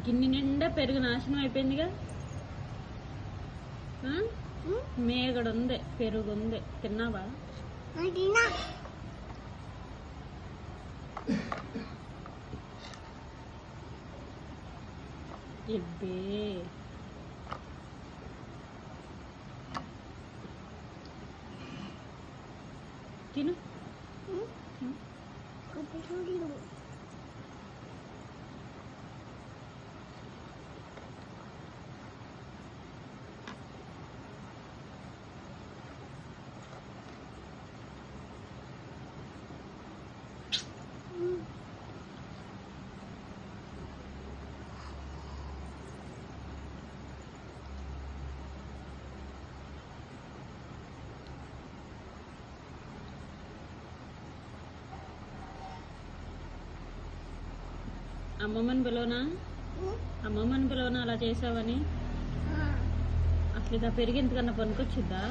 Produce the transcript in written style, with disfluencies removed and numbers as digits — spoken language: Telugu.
గిన్నె నిండా పెరుగు నాశనం అయిపోయిందిగా. మేగడ ఉంది, పెరుగు ఉంది. తిన్నావా? ఇబ్బే తిను. అమ్మమ్మని పిలవనా? అమ్మమ్మని పిలవనా అలా చేసావని? అసలు ఇదా పెరిగి ఎంతకన్నా పనికొచ్చిద్దా?